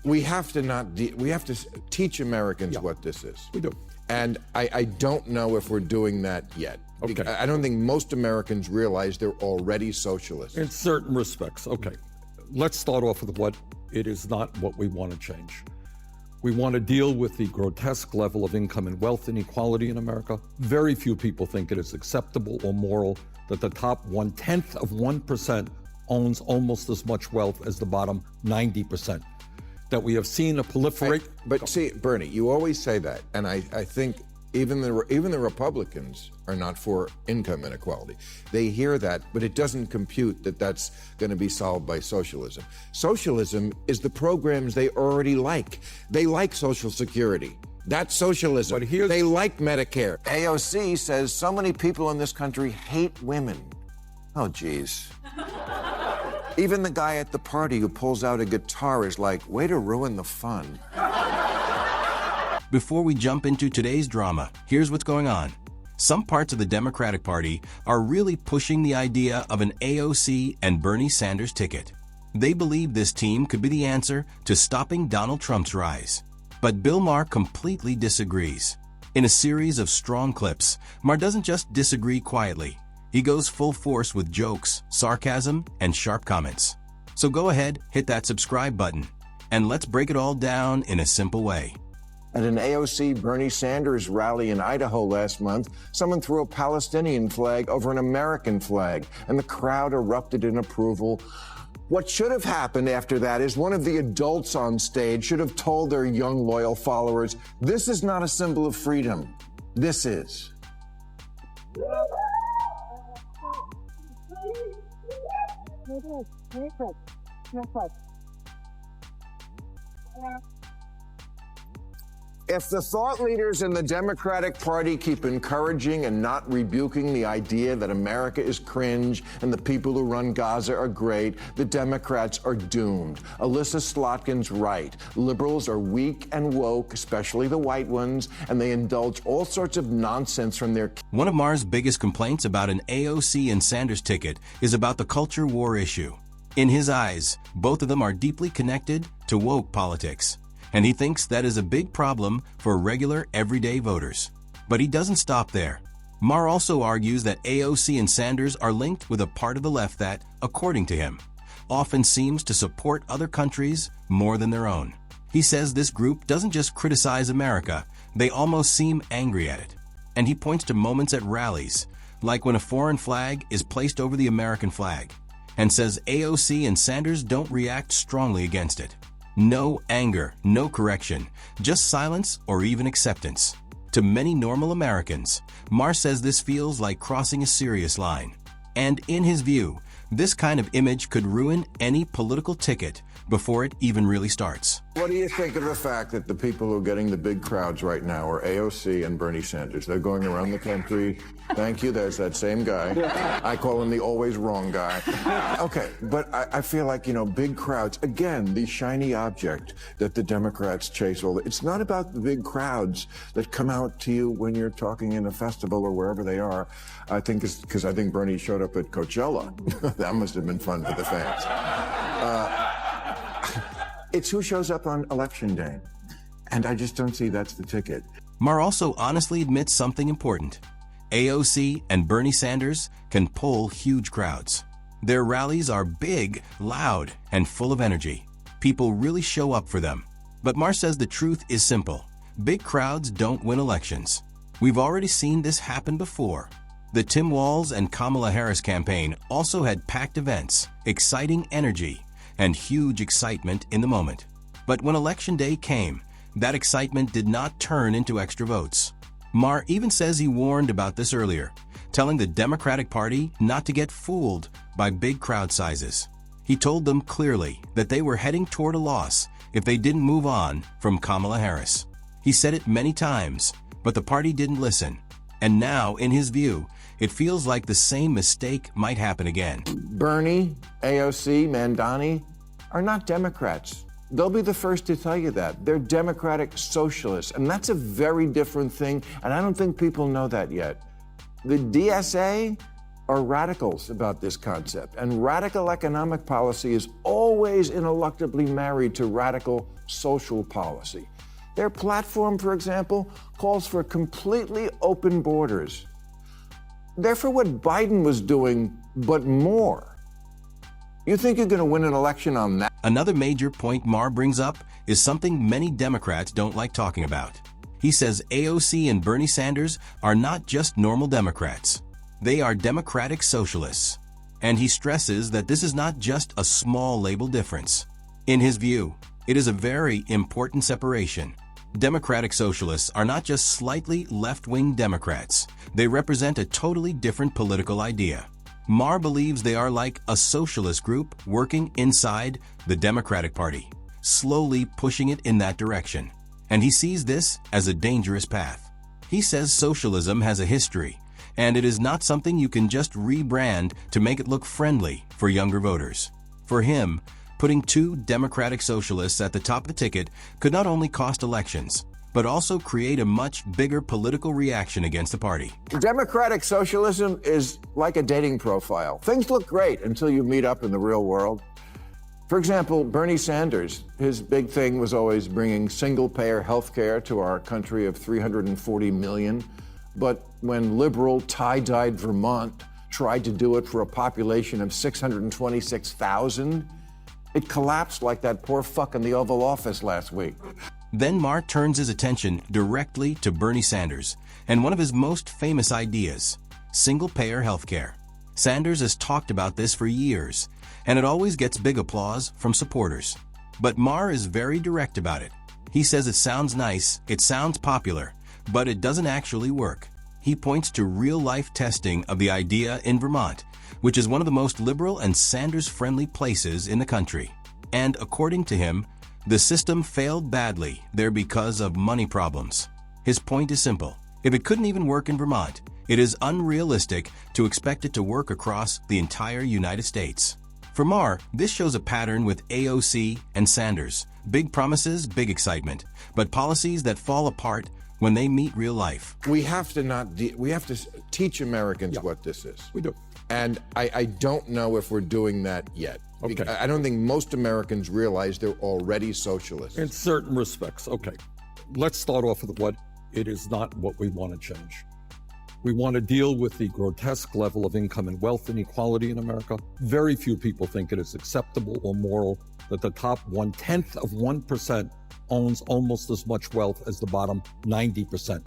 We have to we have to teach Americans what this is. We do. And I don't know if we're doing that yet. Okay. I don't think most Americans realize they're already socialists. In certain respects. Okay. Let's start off with what it is not what we want to change. We want to deal with the grotesque level of income and wealth inequality in America. Very few people think it is acceptable or moral that the top 0.1% owns almost as much wealth as the bottom 90%. That we have seen a proliferate. But see, Bernie, you always say that, and I think even the Republicans are not for income inequality. They hear that, but it doesn't compute that that's going to be solved by socialism. Socialism is the programs they already like. They like Social Security. That's socialism. But they like Medicare. AOC says so many people in this country hate women. Oh, geez. Even the guy at the party who pulls out a guitar is like, way to ruin the fun. Before we jump into today's drama, here's what's going on. Some parts of the Democratic Party are really pushing the idea of an AOC and Bernie Sanders ticket. They believe this team could be the answer to stopping Donald Trump's rise. But Bill Maher completely disagrees. In a series of strong clips, Maher doesn't just disagree quietly. He goes full force with jokes, sarcasm, and sharp comments. So go ahead, hit that subscribe button, and let's break it all down in a simple way. At an AOC Bernie Sanders rally in Idaho last month, someone threw a Palestinian flag over an American flag, and the crowd erupted in approval. What should have happened after that is one of the adults on stage should have told their young, loyal followers, this is not a symbol of freedom. This is. If the thought leaders in the Democratic Party keep encouraging and not rebuking the idea that America is cringe and the people who run Gaza are great, the Democrats are doomed. Alyssa Slotkin's right. Liberals are weak and woke, especially the white ones, and they indulge all sorts of nonsense from their... One of Maher's biggest complaints about an AOC and Sanders ticket is about the culture war issue. In his eyes, both of them are deeply connected to woke politics. And he thinks that is a big problem for regular, everyday voters. But he doesn't stop there. Maher also argues that AOC and Sanders are linked with a part of the left that, according to him, often seems to support other countries more than their own. He says this group doesn't just criticize America, they almost seem angry at it. And he points to moments at rallies, like when a foreign flag is placed over the American flag, and says AOC and Sanders don't react strongly against it. No anger, no correction, just silence or even acceptance. To many normal Americans, Maher says this feels like crossing a serious line. And in his view, this kind of image could ruin any political ticket before it even really starts. What do you think of the fact that the people who are getting the big crowds right now are AOC and Bernie Sanders? They're going around the country. Thank you, there's that same guy. I call him the always wrong guy. Okay, but I feel like, big crowds, again, the shiny object that the Democrats chase. It's not about the big crowds that come out to you when you're talking in a festival or wherever they are. I think it's because I think Bernie showed up at Coachella. That must have been fun for the fans. It's who shows up on Election Day. And I just don't see that's the ticket. Maher also honestly admits something important. AOC and Bernie Sanders can pull huge crowds. Their rallies are big, loud, and full of energy. People really show up for them. But Maher says the truth is simple. Big crowds don't win elections. We've already seen this happen before. The Tim Walz and Kamala Harris campaign also had packed events, exciting energy, and huge excitement in the moment. But when Election Day came, that excitement did not turn into extra votes. Maher even says he warned about this earlier, telling the Democratic Party not to get fooled by big crowd sizes. He told them clearly that they were heading toward a loss if they didn't move on from Kamala Harris. He said it many times, but the party didn't listen. And now, in his view, it feels like the same mistake might happen again. Bernie, AOC, Mandani are not Democrats. They'll be the first to tell you that. They're Democratic socialists, and that's a very different thing, and I don't think people know that yet. The DSA are radicals about this concept, and radical economic policy is always ineluctably married to radical social policy. Their platform, for example, calls for completely open borders. They're for what Biden was doing, but more. You think you're going to win an election on that? Another major point Maher brings up is something many Democrats don't like talking about. He says AOC and Bernie Sanders are not just normal Democrats. They are democratic socialists. And he stresses that this is not just a small label difference. In his view, it is a very important separation. Democratic socialists are not just slightly left-wing Democrats. They represent a totally different political idea. Maher believes they are like a socialist group working inside the Democratic Party, slowly pushing it in that direction. And he sees this as a dangerous path. He says socialism has a history, and it is not something you can just rebrand to make it look friendly for younger voters. For him, putting two democratic socialists at the top of the ticket could not only cost elections, but also create a much bigger political reaction against the party. Democratic socialism is like a dating profile. Things look great until you meet up in the real world. For example, Bernie Sanders, his big thing was always bringing single-payer health care to our country of 340 million. But when liberal, tie-dyed Vermont tried to do it for a population of 626,000, it collapsed like that poor fuck in the Oval Office last week. Then Maher turns his attention directly to Bernie Sanders and one of his most famous ideas, single-payer healthcare. Sanders has talked about this for years, and it always gets big applause from supporters. But Maher is very direct about it. He says it sounds nice, it sounds popular, but it doesn't actually work. He points to real-life testing of the idea in Vermont, which is one of the most liberal and Sanders-friendly places in the country. And according to him, the system failed badly there because of money problems. His point is simple. If it couldn't even work in Vermont, it is unrealistic to expect it to work across the entire United States. For Maher, this shows a pattern with AOC and Sanders. Big promises, big excitement, but policies that fall apart when they meet real life. We have to teach Americans what this is. We do. And I don't know if we're doing that yet. Okay. I don't think most Americans realize they're already socialists. In certain respects, okay. Let's start off with what it is not what we want to change. We want to deal with the grotesque level of income and wealth inequality in America. Very few people think it is acceptable or moral that the top 0.1% owns almost as much wealth as the bottom 90%.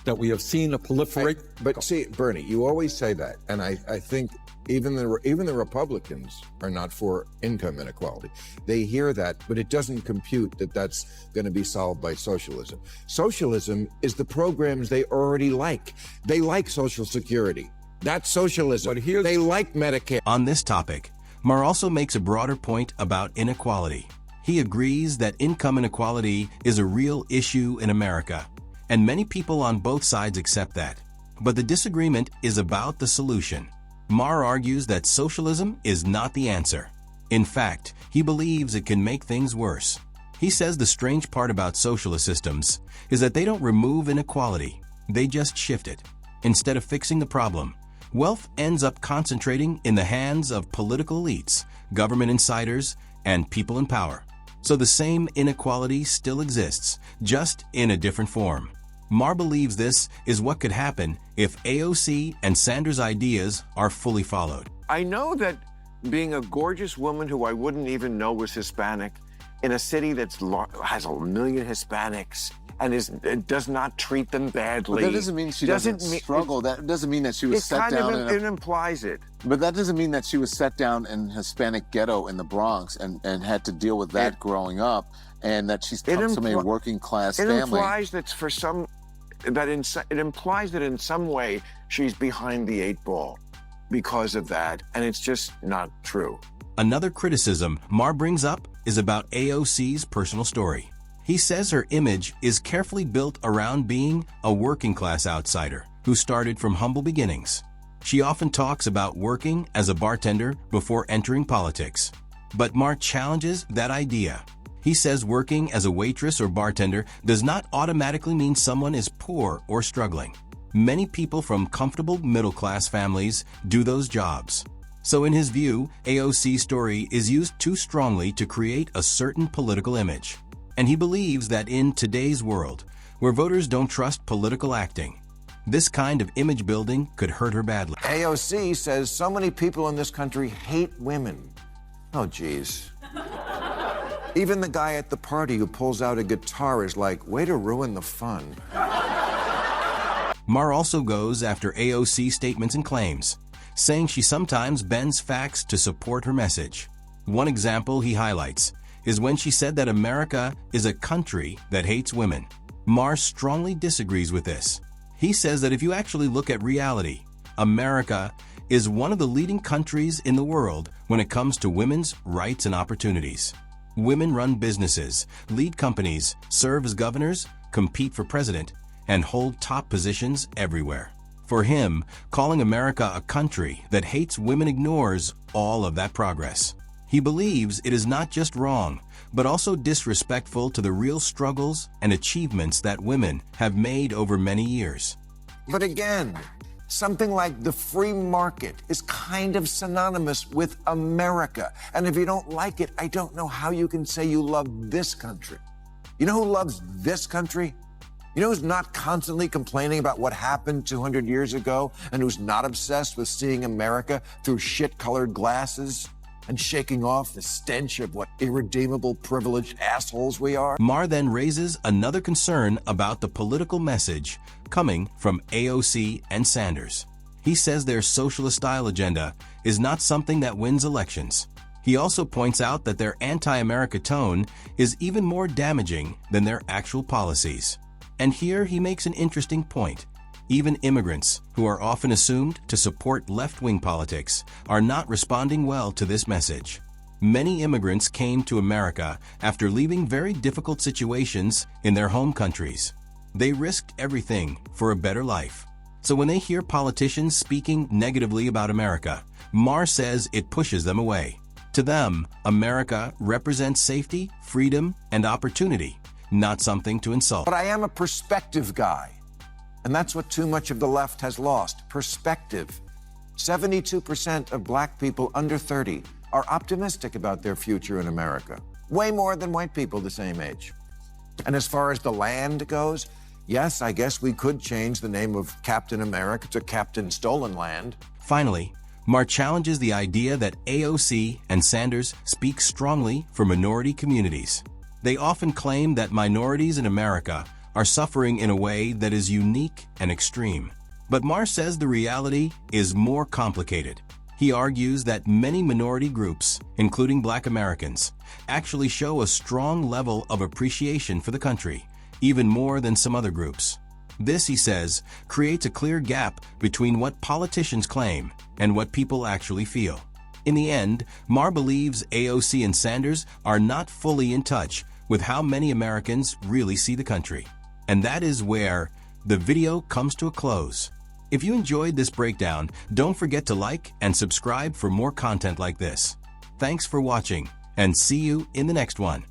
That we have seen a proliferate. But see, Bernie, you always say that, and I think even the Republicans are not for income inequality. They hear that, but it doesn't compute that that's going to be solved by socialism. Socialism is the programs they already like. They like Social Security. That's socialism. But they like Medicare. On this topic, Maher also makes a broader point about inequality. He agrees that income inequality is a real issue in America, and many people on both sides accept that. But the disagreement is about the solution. Maher argues that socialism is not the answer. In fact, he believes it can make things worse. He says the strange part about socialist systems is that they don't remove inequality, they just shift it. Instead of fixing the problem, wealth ends up concentrating in the hands of political elites, government insiders, and people in power. So the same inequality still exists, just in a different form. Maher believes this is what could happen if AOC and Sanders' ideas are fully followed. I know that being a gorgeous woman who I wouldn't even know was Hispanic in a city that has 1 million Hispanics and does not treat them badly. But that doesn't mean she doesn't struggle. That doesn't mean that she was set down in it implies it. But that doesn't mean that she was set down in Hispanic ghetto in the Bronx and had to deal with that growing up, and that she's comes from a working class family. It implies that in some way she's behind the 8 ball because of that, and it's just not true. Another criticism Maher brings up is about AOC's personal story. He says her image is carefully built around being a working class outsider who started from humble beginnings. She often talks about working as a bartender before entering politics. But Maher challenges that idea. He says working as a waitress or bartender does not automatically mean someone is poor or struggling. Many people from comfortable middle-class families do those jobs. So in his view, AOC's story is used too strongly to create a certain political image. And he believes that in today's world, where voters don't trust political acting, this kind of image building could hurt her badly. AOC says so many people in this country hate women. Oh, geez. Even the guy at the party who pulls out a guitar is like, way to ruin the fun. Maher also goes after AOC statements and claims, saying she sometimes bends facts to support her message. One example he highlights is when she said that America is a country that hates women. Maher strongly disagrees with this. He says that if you actually look at reality, America is one of the leading countries in the world when it comes to women's rights and opportunities. Women run businesses, lead companies, serve as governors, compete for president, and hold top positions everywhere. For him, calling America a country that hates women ignores all of that progress. He believes it is not just wrong, but also disrespectful to the real struggles and achievements that women have made over many years. But again, something like the free market is kind of synonymous with America. And if you don't like it, I don't know how you can say you love this country. You know who loves this country? You know who's not constantly complaining about what happened 200 years ago and who's not obsessed with seeing America through shit-colored glasses and shaking off the stench of what irredeemable, privileged assholes we are? Maher then raises another concern about the political message coming from AOC and Sanders. He says their socialist-style agenda is not something that wins elections. He also points out that their anti-America tone is even more damaging than their actual policies. And here he makes an interesting point. Even immigrants, who are often assumed to support left-wing politics, are not responding well to this message. Many immigrants came to America after leaving very difficult situations in their home countries. They risked everything for a better life. So when they hear politicians speaking negatively about America, Maher says it pushes them away. To them, America represents safety, freedom, and opportunity, not something to insult. But I am a perspective guy. And that's what too much of the left has lost, perspective. 72% of black people under 30 are optimistic about their future in America. Way more than white people the same age. And as far as the land goes, yes, I guess we could change the name of Captain America to Captain Stolen Land. Finally, Maher challenges the idea that AOC and Sanders speak strongly for minority communities. They often claim that minorities in America are suffering in a way that is unique and extreme. But Maher says the reality is more complicated. He argues that many minority groups, including Black Americans, actually show a strong level of appreciation for the country, even more than some other groups. This, he says, creates a clear gap between what politicians claim and what people actually feel. In the end, Maher believes AOC and Sanders are not fully in touch with how many Americans really see the country. And that is where the video comes to a close. If you enjoyed this breakdown, don't forget to like and subscribe for more content like this. Thanks for watching, and see you in the next one.